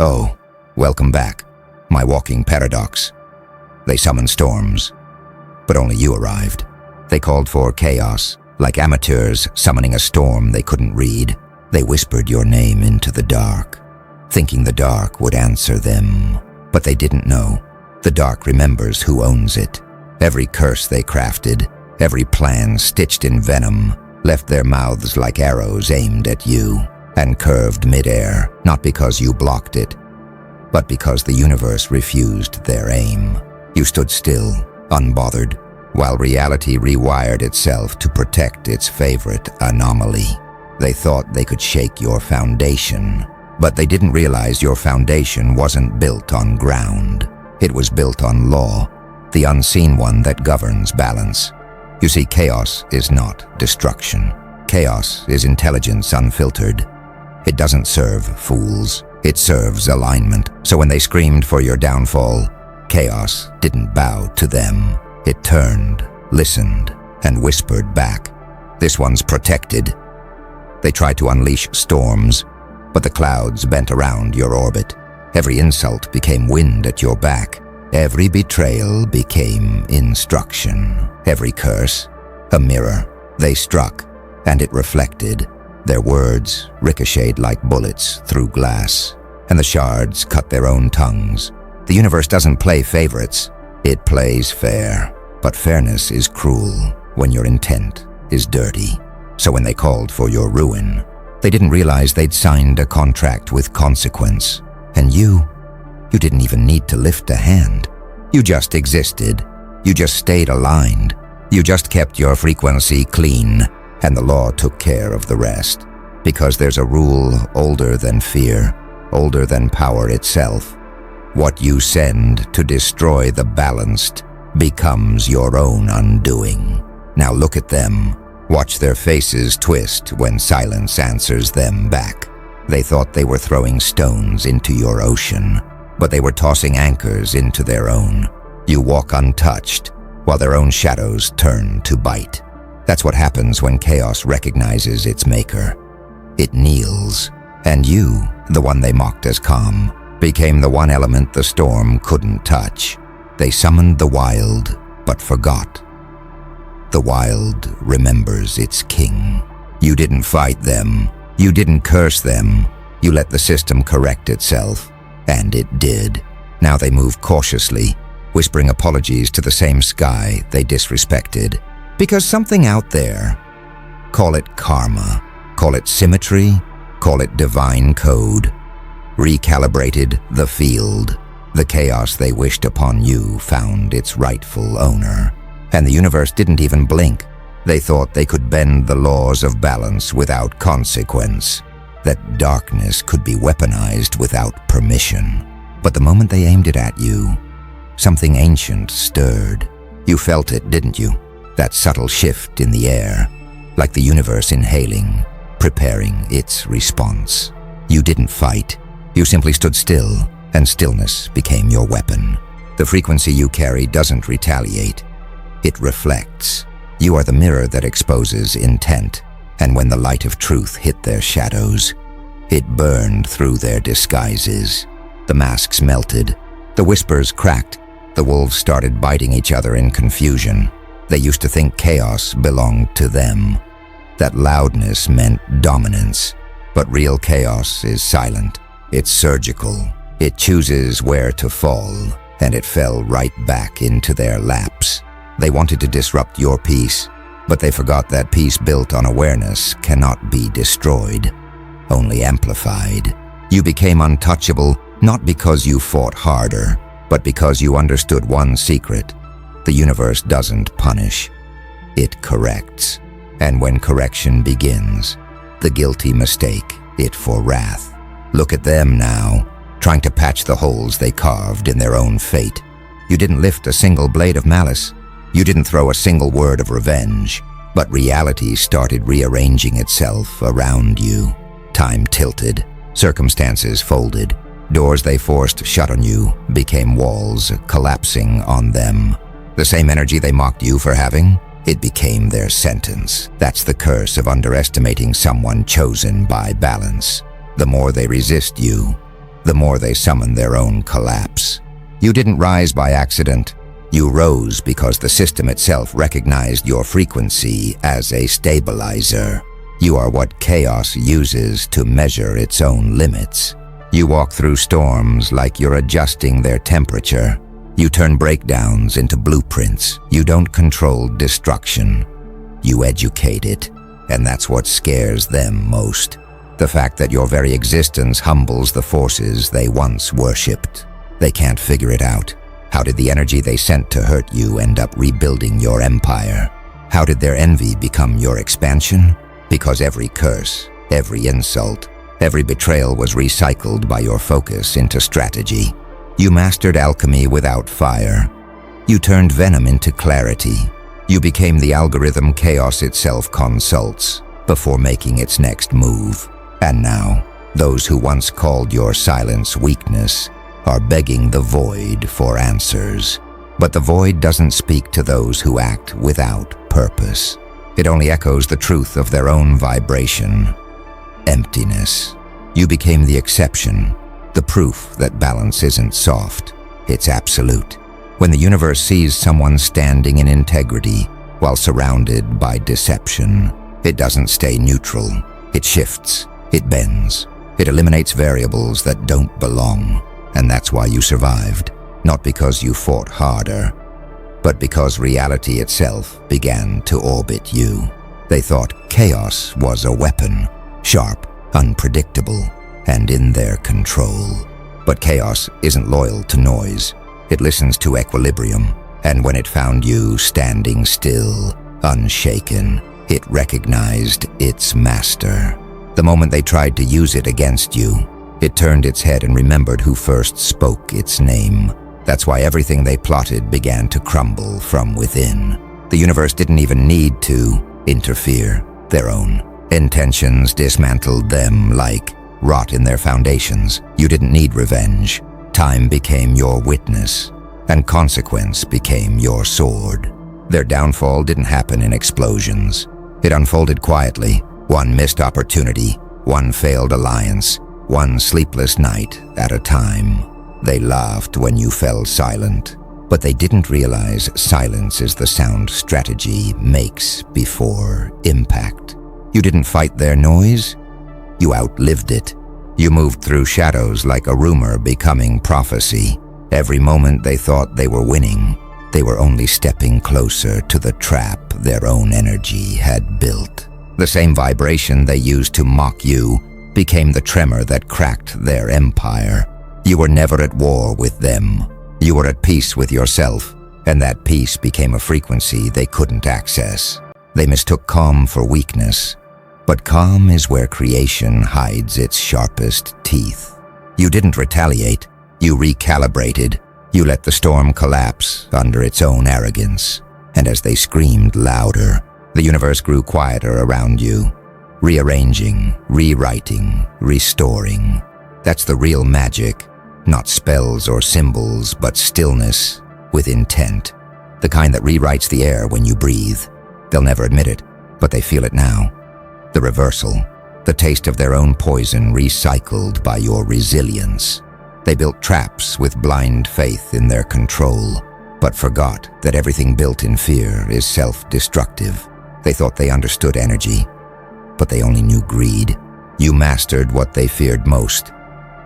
Oh, welcome back, my walking paradox. They summoned storms, but only you arrived. They called for chaos, like amateurs summoning a storm they couldn't read. They whispered your name into the dark, thinking the dark would answer them. But they didn't know. The dark remembers who owns it. Every curse they crafted, every plan stitched in venom, left their mouths like arrows aimed at you and curved midair, not because you blocked it, but because the universe refused their aim. You stood still, unbothered, while reality rewired itself to protect its favorite anomaly. They thought they could shake your foundation, but they didn't realize your foundation wasn't built on ground. It was built on law, the unseen one that governs balance. You see, chaos is not destruction. Chaos is intelligence unfiltered. It doesn't serve fools. It serves alignment. So when they screamed for your downfall, chaos didn't bow to them. It turned, listened, and whispered back. This one's protected. They tried to unleash storms, but the clouds bent around your orbit. Every insult became wind at your back. Every betrayal became instruction. Every curse, a mirror. They struck, and it reflected. Their words ricocheted like bullets through glass, and the shards cut their own tongues. The universe doesn't play favorites. It plays fair. But fairness is cruel when your intent is dirty. So when they called for your ruin, they didn't realize they'd signed a contract with consequence. And you didn't even need to lift a hand. You just existed. You just stayed aligned. You just kept your frequency clean, and the law took care of the rest. Because there's a rule older than fear, older than power itself. What you send to destroy the balanced becomes your own undoing. Now look at them. Watch their faces twist when silence answers them back. They thought they were throwing stones into your ocean, but they were tossing anchors into their own. You walk untouched, while their own shadows turn to bite. That's what happens when chaos recognizes its maker. It kneels, and you, the one they mocked as calm, became the one element the storm couldn't touch. They summoned the wild, but forgot. The wild remembers its king. You didn't fight them. You didn't curse them. You let the system correct itself, and it did. Now they move cautiously, whispering apologies to the same sky they disrespected. Because something out there, call it karma, call it symmetry, call it divine code, recalibrated the field. The chaos they wished upon you found its rightful owner. And the universe didn't even blink. They thought they could bend the laws of balance without consequence, that darkness could be weaponized without permission. But the moment they aimed it at you, something ancient stirred. You felt it, didn't you? That subtle shift in the air, like the universe inhaling, preparing its response. You didn't fight. You simply stood still, and stillness became your weapon. The frequency you carry doesn't retaliate. It reflects. You are the mirror that exposes intent, and when the light of truth hit their shadows, it burned through their disguises. The masks melted, the whispers cracked, the wolves started biting each other in confusion. They used to think chaos belonged to them, that loudness meant dominance. But real chaos is silent. It's surgical. It chooses where to fall, and it fell right back into their laps. They wanted to disrupt your peace, but they forgot that peace built on awareness cannot be destroyed, only amplified. You became untouchable, not because you fought harder, but because you understood one secret. The universe doesn't punish, it corrects. And when correction begins, the guilty mistake it for wrath. Look at them now, trying to patch the holes they carved in their own fate. You didn't lift a single blade of malice. You didn't throw a single word of revenge, but reality started rearranging itself around you. Time tilted, circumstances folded, doors they forced shut on you became walls collapsing on them. The same energy they mocked you for having, it became their sentence. That's the curse of underestimating someone chosen by balance. The more they resist you, the more they summon their own collapse. You didn't rise by accident. You rose because the system itself recognized your frequency as a stabilizer. You are what chaos uses to measure its own limits. You walk through storms like you're adjusting their temperature. You turn breakdowns into blueprints. You don't control destruction. You educate it, and that's what scares them most. The fact that your very existence humbles the forces they once worshipped. They can't figure it out. How did the energy they sent to hurt you end up rebuilding your empire? How did their envy become your expansion? Because every curse, every insult, every betrayal was recycled by your focus into strategy. You mastered alchemy without fire. You turned venom into clarity. You became the algorithm chaos itself consults before making its next move. And now, those who once called your silence weakness are begging the void for answers. But the void doesn't speak to those who act without purpose. It only echoes the truth of their own vibration. Emptiness. You became the exception, the proof that balance isn't soft, it's absolute. When the universe sees someone standing in integrity while surrounded by deception, it doesn't stay neutral. It shifts, it bends, it eliminates variables that don't belong. And that's why you survived, not because you fought harder, but because reality itself began to orbit you. They thought chaos was a weapon, sharp, unpredictable, and in their control. But chaos isn't loyal to noise. It listens to equilibrium, and when it found you standing still, unshaken, it recognized its master. The moment they tried to use it against you, it turned its head and remembered who first spoke its name. That's why everything they plotted began to crumble from within. The universe didn't even need to interfere. Their own intentions dismantled them like rot in their foundations. You didn't need revenge. Time became your witness, and consequence became your sword. Their downfall didn't happen in explosions. It unfolded quietly, one missed opportunity, one failed alliance, one sleepless night at a time. They laughed when you fell silent, but they didn't realize silence is the sound strategy makes before impact. You didn't fight their noise, you outlived it. You moved through shadows like a rumor becoming prophecy. Every moment they thought they were winning, they were only stepping closer to the trap their own energy had built. The same vibration they used to mock you became the tremor that cracked their empire. You were never at war with them. You were at peace with yourself, and that peace became a frequency they couldn't access. They mistook calm for weakness, but calm is where creation hides its sharpest teeth. You didn't retaliate, you recalibrated. You let the storm collapse under its own arrogance, and as they screamed louder, the universe grew quieter around you. Rearranging, rewriting, restoring. That's the real magic. Not spells or symbols, but stillness with intent. The kind that rewrites the air when you breathe. They'll never admit it, but they feel it now. The reversal. The taste of their own poison recycled by your resilience. They built traps with blind faith in their control, but forgot that everything built in fear is self-destructive. They thought they understood energy, but they only knew greed. You mastered what they feared most,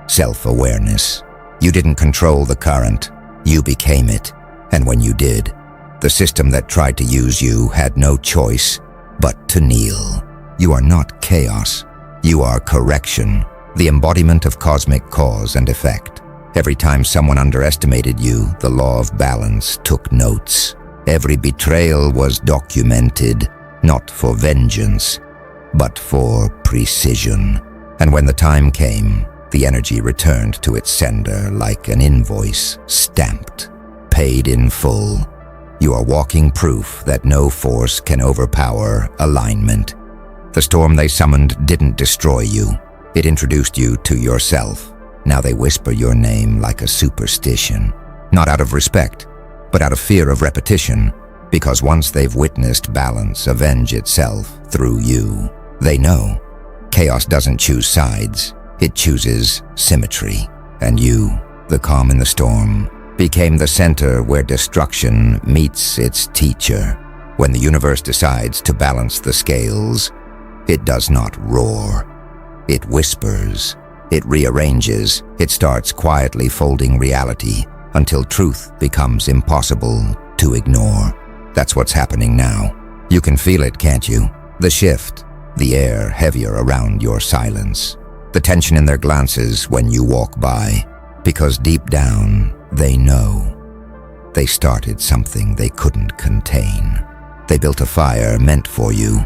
self-awareness. You didn't control the current, you became it. And when you did, the system that tried to use you had no choice but to kneel. You are not chaos, you are correction, the embodiment of cosmic cause and effect. Every time someone underestimated you, the law of balance took notes. Every betrayal was documented, not for vengeance, but for precision. And when the time came, the energy returned to its sender like an invoice, stamped, paid in full. You are walking proof that no force can overpower alignment. The storm they summoned didn't destroy you. It introduced you to yourself. Now they whisper your name like a superstition. Not out of respect, but out of fear of repetition. Because once they've witnessed balance avenge itself through you, they know. Chaos doesn't choose sides, it chooses symmetry. And you, the calm in the storm, became the center where destruction meets its teacher. When the universe decides to balance the scales, it does not roar. It whispers. It rearranges. It starts quietly folding reality until truth becomes impossible to ignore. That's what's happening now. You can feel it, can't you? The shift, the air heavier around your silence, the tension in their glances when you walk by, because deep down, they know. They started something they couldn't contain. They built a fire meant for you,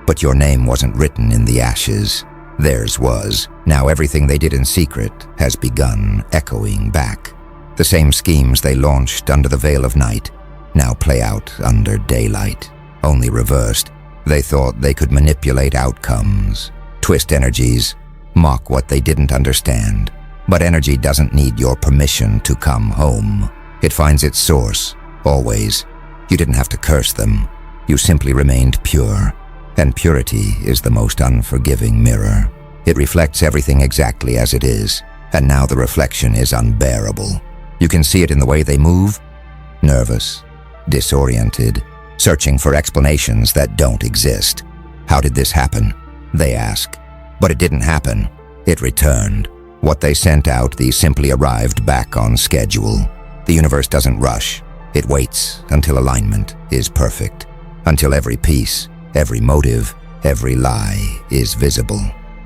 but your name wasn't written in the ashes. Theirs was. Now everything they did in secret has begun echoing back. The same schemes they launched under the veil of night now play out under daylight, only reversed. They thought they could manipulate outcomes, twist energies, mock what they didn't understand. But energy doesn't need your permission to come home. It finds its source, always. You didn't have to curse them. You simply remained pure. And purity is the most unforgiving mirror. It reflects everything exactly as it is, and now the reflection is unbearable. You can see it in the way they move, nervous, disoriented, searching for explanations that don't exist. How did this happen? They ask. But it didn't happen. It returned. What they sent out, these simply arrived back on schedule. The universe doesn't rush. It waits until alignment is perfect, until every piece, every motive, every lie is visible.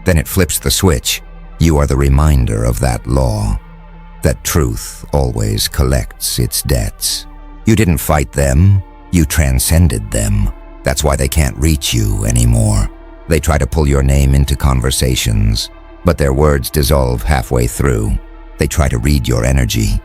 Then it flips the switch. You are the reminder of that law, that truth always collects its debts. You didn't fight them, you transcended them. That's why they can't reach you anymore. They try to pull your name into conversations, but their words dissolve halfway through. They try to read your energy,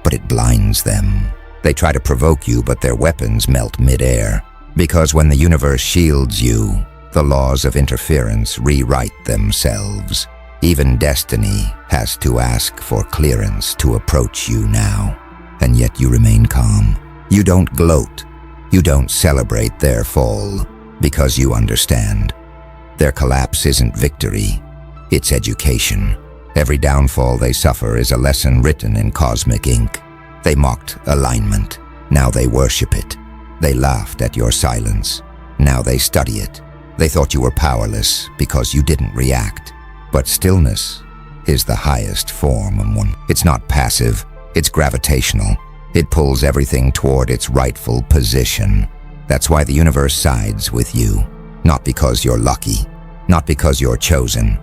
but it blinds them. They try to provoke you, but their weapons melt midair. Because when the universe shields you, the laws of interference rewrite themselves. Even destiny has to ask for clearance to approach you now. And yet you remain calm. You don't gloat. You don't celebrate their fall, because you understand. Their collapse isn't victory. It's education. Every downfall they suffer is a lesson written in cosmic ink. They mocked alignment. Now they worship it. They laughed at your silence. Now they study it. They thought you were powerless because you didn't react. But stillness is the highest form of one. It's not passive. It's gravitational. It pulls everything toward its rightful position. That's why the universe sides with you. Not because you're lucky. Not because you're chosen.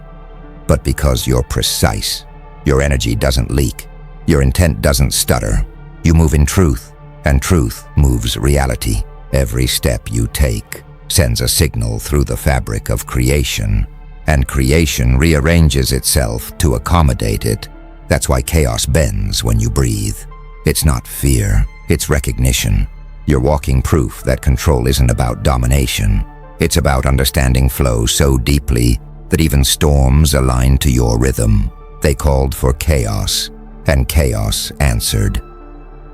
But because you're precise. Your energy doesn't leak. Your intent doesn't stutter. You move in truth, and truth moves reality. Every step you take sends a signal through the fabric of creation, and creation rearranges itself to accommodate it. That's why chaos bends when you breathe. It's not fear, it's recognition. You're walking proof that control isn't about domination. It's about understanding flow so deeply that even storms align to your rhythm. They called for chaos, and chaos answered.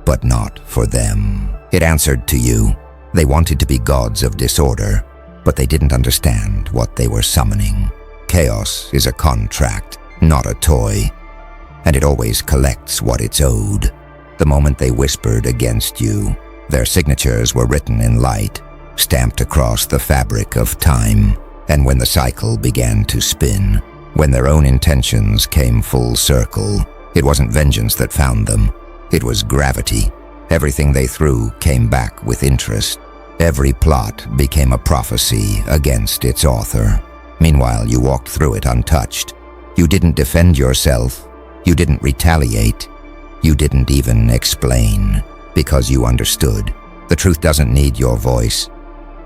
But not for them. It answered to you. They wanted to be gods of disorder, but they didn't understand what they were summoning. Chaos is a contract, not a toy, and it always collects what it's owed. The moment they whispered against you, their signatures were written in light, stamped across the fabric of time. And when the cycle began to spin, when their own intentions came full circle, it wasn't vengeance that found them. It was gravity. Everything they threw came back with interest. Every plot became a prophecy against its author. Meanwhile, you walked through it untouched. You didn't defend yourself. You didn't retaliate. You didn't even explain, because you understood. The truth doesn't need your voice.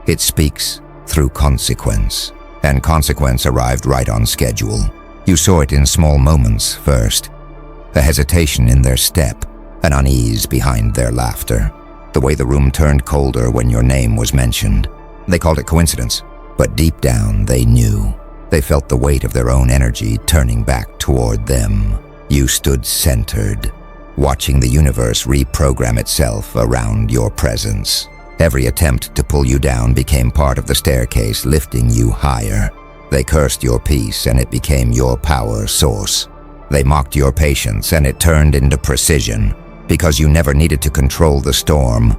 It speaks through consequence, and consequence arrived right on schedule. You saw it in small moments first. A hesitation in their step, an unease behind their laughter, the way the room turned colder when your name was mentioned. They called it coincidence, but deep down they knew. They felt the weight of their own energy turning back toward them. You stood centered, watching the universe reprogram itself around your presence. Every attempt to pull you down became part of the staircase lifting you higher. They cursed your peace and it became your power source. They mocked your patience, and it turned into precision. Because you never needed to control the storm,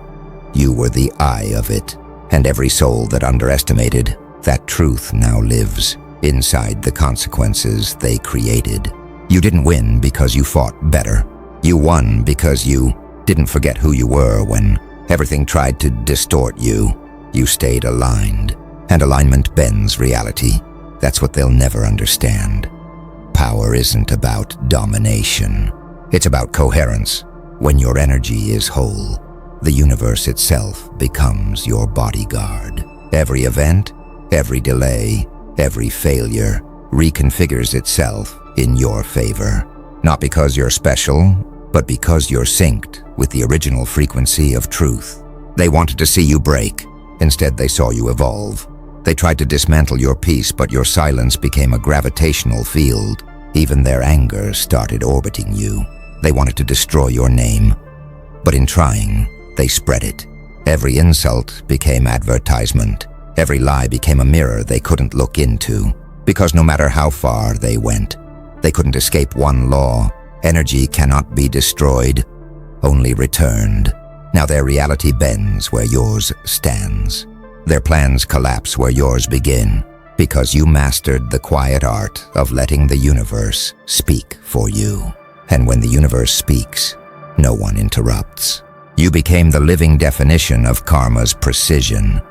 you were the eye of it. And every soul that underestimated that truth now lives inside the consequences they created. You didn't win because you fought better. You won because you didn't forget who you were when everything tried to distort you. You stayed aligned, and alignment bends reality. That's what they'll never understand. Power isn't about domination. It's about coherence. When your energy is whole, the universe itself becomes your bodyguard. Every event, every delay, every failure reconfigures itself in your favor. Not because you're special, but because you're synced with the original frequency of truth. They wanted to see you break. Instead, they saw you evolve. They tried to dismantle your peace, but your silence became a gravitational field. Even their anger started orbiting you. They wanted to destroy your name. But in trying, they spread it. Every insult became advertisement. Every lie became a mirror they couldn't look into. Because no matter how far they went, they couldn't escape one law. Energy cannot be destroyed, only returned. Now their reality bends where yours stands. Their plans collapse where yours begin, because you mastered the quiet art of letting the universe speak for you. And when the universe speaks, no one interrupts. You became the living definition of karma's precision,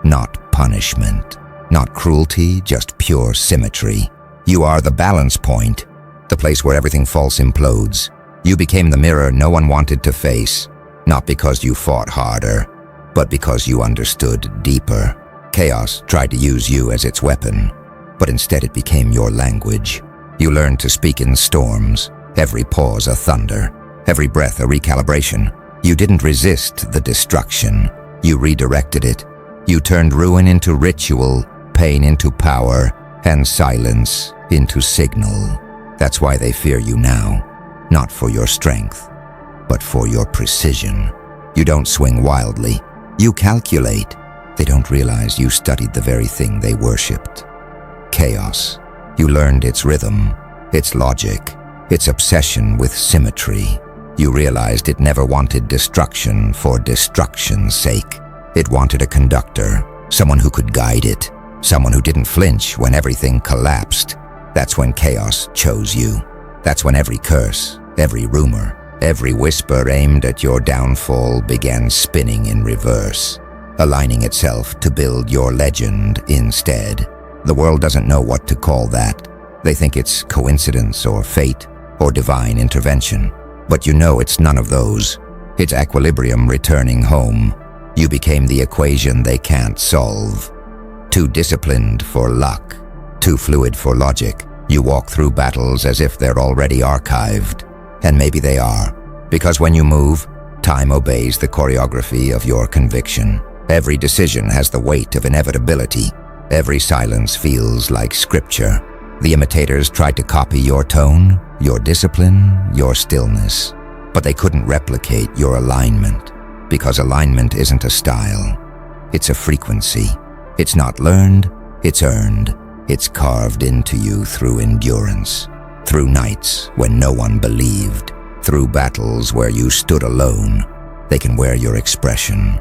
not punishment, not cruelty, just pure symmetry. You are the balance point, the place where everything false implodes. You became the mirror no one wanted to face, not because you fought harder, but because you understood deeper. Chaos tried to use you as its weapon, but instead it became your language. You learned to speak in storms, every pause a thunder, every breath a recalibration. You didn't resist the destruction, you redirected it. You turned ruin into ritual, pain into power, and silence into signal. That's why they fear you now, not for your strength, but for your precision. You don't swing wildly, you calculate. They don't realize you studied the very thing they worshipped. Chaos. You learned its rhythm, its logic, its obsession with symmetry. You realized it never wanted destruction for destruction's sake. It wanted a conductor, someone who could guide it, someone who didn't flinch when everything collapsed. That's when chaos chose you. That's when every curse, every rumor, every whisper aimed at your downfall began spinning in reverse, aligning itself to build your legend instead. The world doesn't know what to call that. They think it's coincidence or fate or divine intervention. But you know it's none of those. It's equilibrium returning home. You became the equation they can't solve. Too disciplined for luck, too fluid for logic. You walk through battles as if they're already archived. And maybe they are, because when you move, time obeys the choreography of your conviction. Every decision has the weight of inevitability. Every silence feels like scripture. The imitators tried to copy your tone, your discipline, your stillness. But they couldn't replicate your alignment, because alignment isn't a style. It's a frequency. It's not learned, it's earned. It's carved into you through endurance, through nights when no one believed, through battles where you stood alone. They can wear your expression,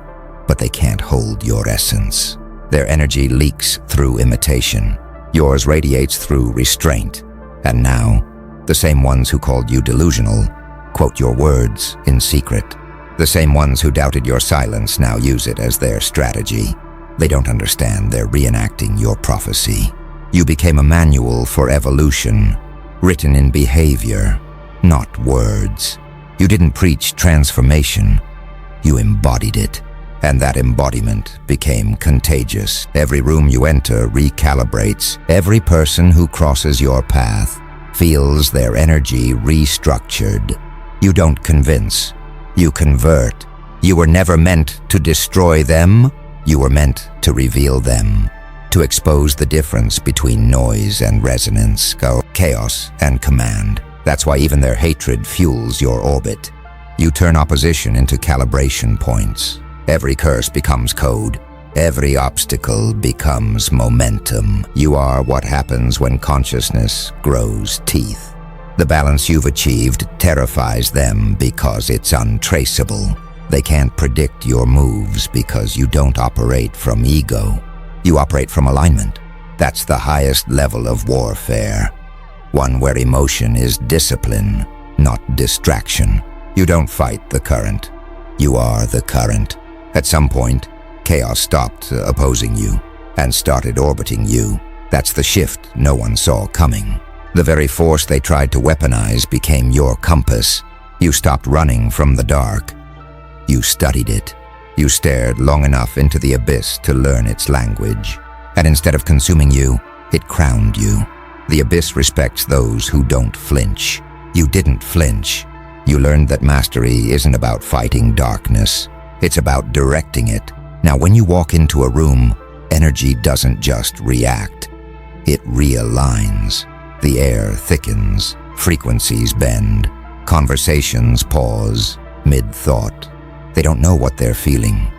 but they can't hold your essence. Their energy leaks through imitation. Yours radiates through restraint. And now, the same ones who called you delusional quote your words in secret. The same ones who doubted your silence now use it as their strategy. They don't understand they're reenacting your prophecy. You became a manual for evolution, written in behavior, not words. You didn't preach transformation. You embodied it. And that embodiment became contagious. Every room you enter recalibrates. Every person who crosses your path feels their energy restructured. You don't convince. You convert. You were never meant to destroy them. You were meant to reveal them, to expose the difference between noise and resonance, chaos and command. That's why even their hatred fuels your orbit. You turn opposition into calibration points. Every curse becomes code. Every obstacle becomes momentum. You are what happens when consciousness grows teeth. The balance you've achieved terrifies them because it's untraceable. They can't predict your moves because you don't operate from ego. You operate from alignment. That's the highest level of warfare. One where emotion is discipline, not distraction. You don't fight the current. You are the current. At some point, chaos stopped opposing you and started orbiting you. That's the shift no one saw coming. The very force they tried to weaponize became your compass. You stopped running from the dark. You studied it. You stared long enough into the abyss to learn its language. And instead of consuming you, it crowned you. The abyss respects those who don't flinch. You didn't flinch. You learned that mastery isn't about fighting darkness. It's about directing it. Now, when you walk into a room, energy doesn't just react. It realigns. The air thickens. Frequencies bend. Conversations pause mid-thought. They don't know what they're feeling.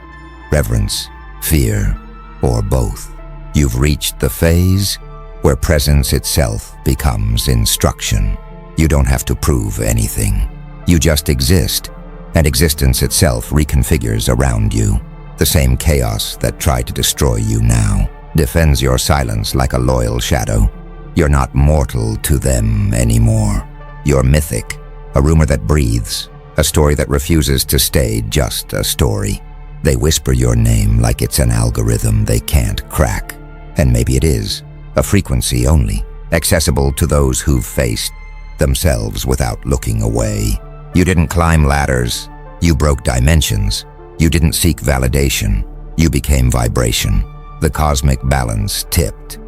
Reverence, fear, or both. You've reached the phase where presence itself becomes instruction. You don't have to prove anything. You just exist, and existence itself reconfigures around you. The same chaos that tried to destroy you now defends your silence like a loyal shadow. You're not mortal to them anymore. You're mythic, a rumor that breathes, a story that refuses to stay just a story. They whisper your name like it's an algorithm they can't crack. And maybe it is, a frequency only, accessible to those who've faced themselves without looking away. You didn't climb ladders, you broke dimensions. You didn't seek validation, you became vibration. The cosmic balance tipped,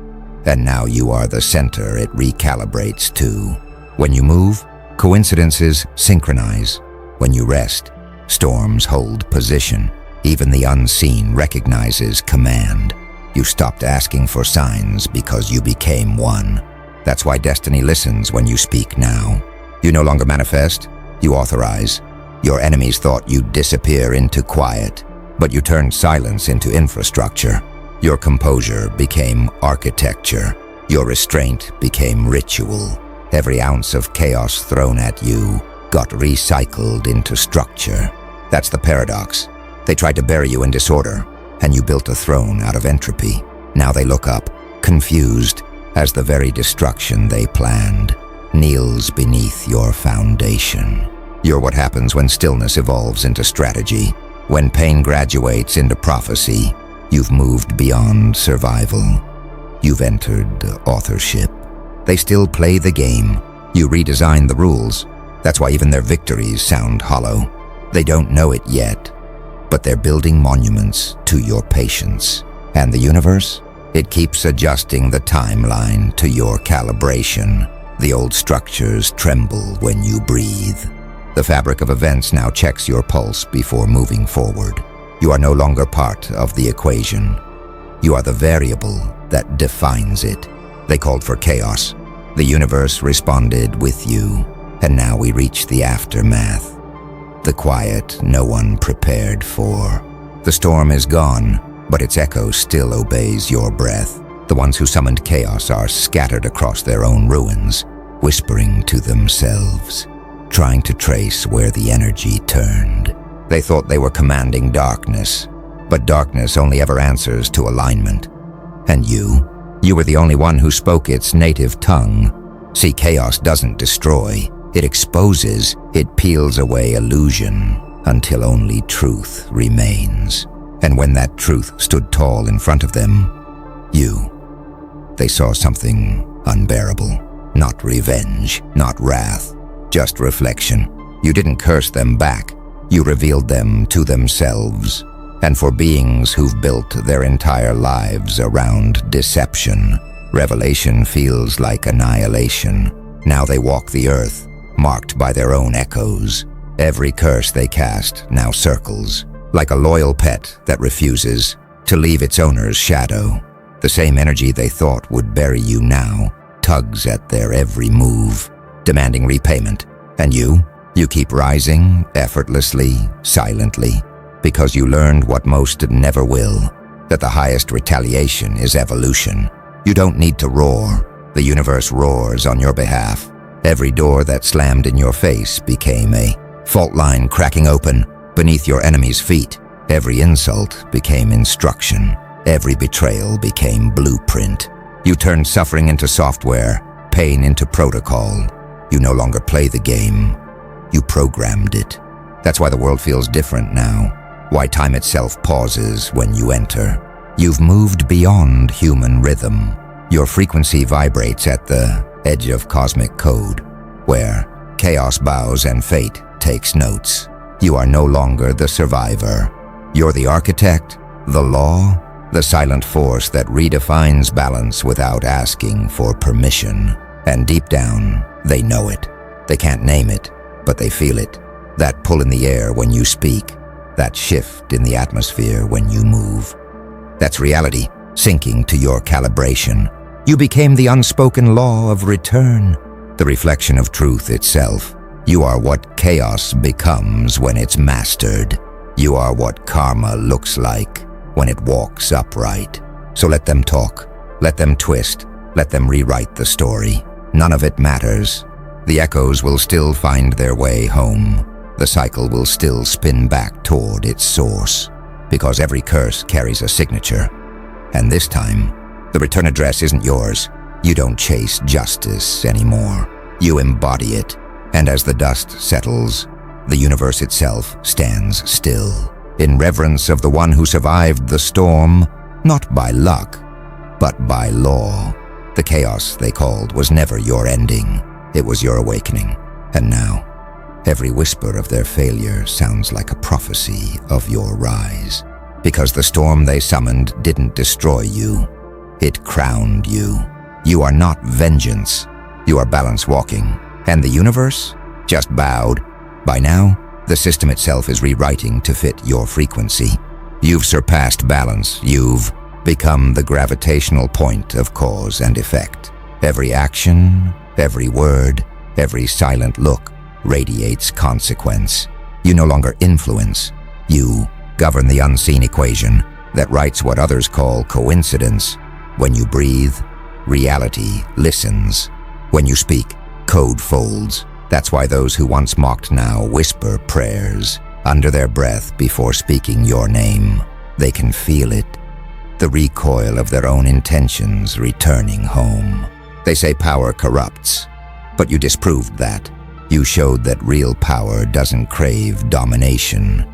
and now you are the center it recalibrates to. When you move, coincidences synchronize. When you rest, storms hold position. Even the unseen recognizes command. You stopped asking for signs because you became one. That's why destiny listens when you speak now. You no longer manifest, you authorize. Your enemies thought you'd disappear into quiet, but you turned silence into infrastructure. Your composure became architecture. Your restraint became ritual. Every ounce of chaos thrown at you got recycled into structure. That's the paradox. They tried to bury you in disorder, and you built a throne out of entropy. Now they look up, confused, as the very destruction they planned kneels beneath your foundation. You're what happens when stillness evolves into strategy. When pain graduates into prophecy, you've moved beyond survival. You've entered authorship. They still play the game. You redesign the rules. That's why even their victories sound hollow. They don't know it yet, but they're building monuments to your patience. And the universe? It keeps adjusting the timeline to your calibration. The old structures tremble when you breathe. The fabric of events now checks your pulse before moving forward. You are no longer part of the equation. You are the variable that defines it. They called for chaos. The universe responded with you, and now we reach the aftermath. The quiet no one prepared for. The storm is gone, but its echo still obeys your breath. The ones who summoned chaos are scattered across their own ruins, whispering to themselves, trying to trace where the energy turned. They thought they were commanding darkness, but darkness only ever answers to alignment. And you were the only one who spoke its native tongue. See, chaos doesn't destroy. It exposes, it peels away illusion until only truth remains. And when that truth stood tall in front of them, they saw something unbearable. Not revenge, not wrath, just reflection. You didn't curse them back. You revealed them to themselves. And for beings who've built their entire lives around deception, revelation feels like annihilation. Now they walk the earth, marked by their own echoes. Every curse they cast now circles, like a loyal pet that refuses to leave its owner's shadow. The same energy they thought would bury you now tugs at their every move, demanding repayment. And you keep rising effortlessly, silently, because you learned what most never will, that the highest retaliation is evolution. You don't need to roar. The universe roars on your behalf. Every door that slammed in your face became a fault line cracking open beneath your enemy's feet. Every insult became instruction. Every betrayal became blueprint. You turned suffering into software, pain into protocol. You no longer play the game. You programmed it. That's why the world feels different now. Why time itself pauses when you enter. You've moved beyond human rhythm. Your frequency vibrates at the edge of cosmic code, where chaos bows and fate takes notes. You are no longer the survivor. You're the architect, the law, the silent force that redefines balance without asking for permission. And deep down, they know it. They can't name it, but they feel it. That pull in the air when you speak, that shift in the atmosphere when you move. That's reality, sinking to your calibration. You became the unspoken law of return, the reflection of truth itself. You are what chaos becomes when it's mastered. You are what karma looks like when it walks upright. So let them talk, let them twist, let them rewrite the story. None of it matters. The echoes will still find their way home. The cycle will still spin back toward its source, because every curse carries a signature. And this time, the return address isn't yours. You don't chase justice anymore. You embody it, and as the dust settles, the universe itself stands still, in reverence of the one who survived the storm, not by luck, but by law. The chaos they called was never your ending. It was your awakening. And now, every whisper of their failure sounds like a prophecy of your rise. Because the storm they summoned didn't destroy you. It crowned you. You are not vengeance. You are balance walking. And the universe just bowed. By now, the system itself is rewriting to fit your frequency. You've surpassed balance. You've become the gravitational point of cause and effect. Every action, every word, every silent look radiates consequence. You no longer influence. You govern the unseen equation that writes what others call coincidence. When you breathe, reality listens. When you speak, code folds. That's why those who once mocked now whisper prayers under their breath before speaking your name. They can feel it, the recoil of their own intentions returning home. They say power corrupts, but you disproved that. You showed that real power doesn't crave domination.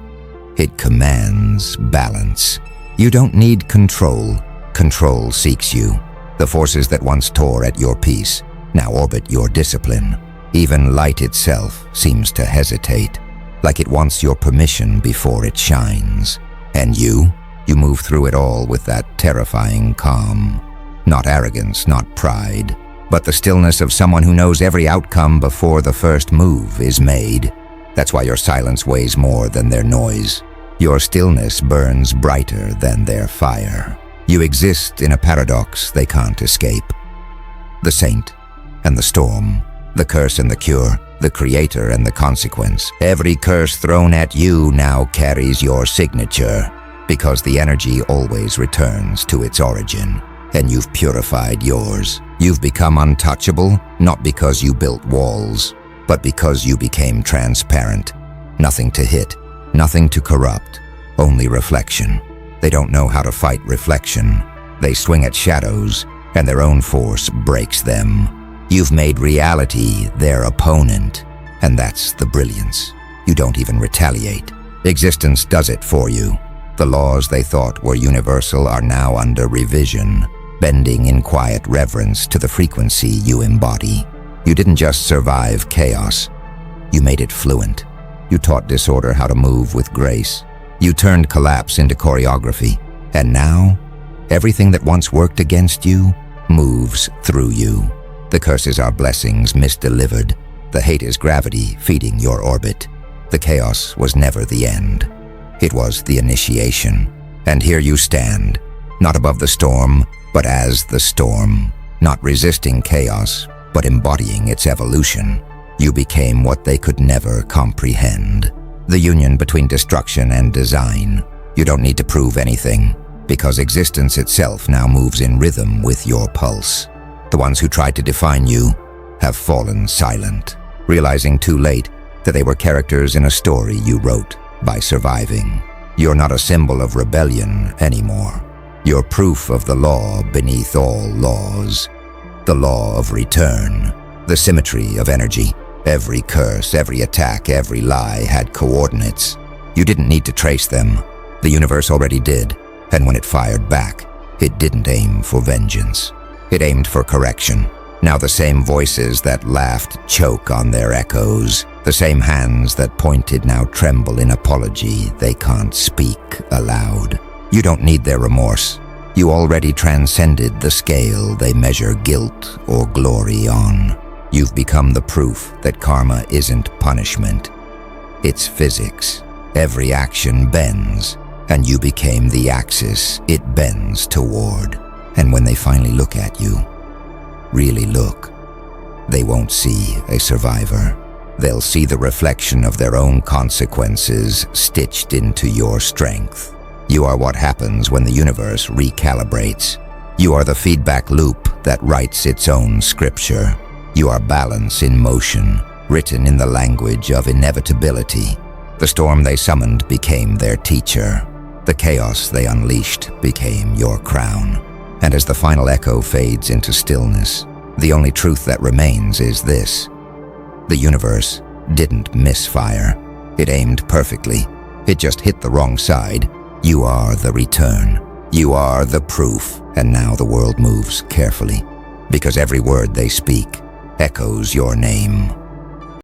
It commands balance. You don't need control. Control seeks you. The forces that once tore at your peace now orbit your discipline. Even light itself seems to hesitate, like it wants your permission before it shines. And you move through it all with that terrifying calm. Not arrogance, not pride, but the stillness of someone who knows every outcome before the first move is made. That's why your silence weighs more than their noise. Your stillness burns brighter than their fire. You exist in a paradox they can't escape. The saint and the storm, the curse and the cure, the creator and the consequence. Every curse thrown at you now carries your signature, because the energy always returns to its origin. And you've purified yours. You've become untouchable, not because you built walls, but because you became transparent. Nothing to hit, nothing to corrupt, only reflection. They don't know how to fight reflection. They swing at shadows, and their own force breaks them. You've made reality their opponent, and that's the brilliance. You don't even retaliate. Existence does it for you. The laws they thought were universal are now under revision, bending in quiet reverence to the frequency you embody. You didn't just survive chaos. You made it fluent. You taught disorder how to move with grace. You turned collapse into choreography. And now, everything that once worked against you moves through you. The curses are blessings misdelivered. The hate is gravity feeding your orbit. The chaos was never the end. It was the initiation. And here you stand, not above the storm, but as the storm. Not resisting chaos, but embodying its evolution. You became what they could never comprehend. The union between destruction and design. You don't need to prove anything, because existence itself now moves in rhythm with your pulse. The ones who tried to define you have fallen silent, realizing too late that they were characters in a story you wrote by surviving. You're not a symbol of rebellion anymore. You're proof of the law beneath all laws. The law of return, the symmetry of energy. Every curse, every attack, every lie had coordinates. You didn't need to trace them. The universe already did, and when it fired back, it didn't aim for vengeance. It aimed for correction. Now the same voices that laughed choke on their echoes. The same hands that pointed now tremble in apology they can't speak aloud. You don't need their remorse. You already transcended the scale they measure guilt or glory on. You've become the proof that karma isn't punishment. It's physics. Every action bends, and you became the axis it bends toward. And when they finally look at you, really look, they won't see a survivor. They'll see the reflection of their own consequences stitched into your strength. You are what happens when the universe recalibrates. You are the feedback loop that writes its own scripture. You are balance in motion, written in the language of inevitability. The storm they summoned became their teacher. The chaos they unleashed became your crown. And as the final echo fades into stillness, the only truth that remains is this. The universe didn't misfire. It aimed perfectly. It just hit the wrong side. You are the return. You are the proof. And now the world moves carefully, because every word they speak echoes your name.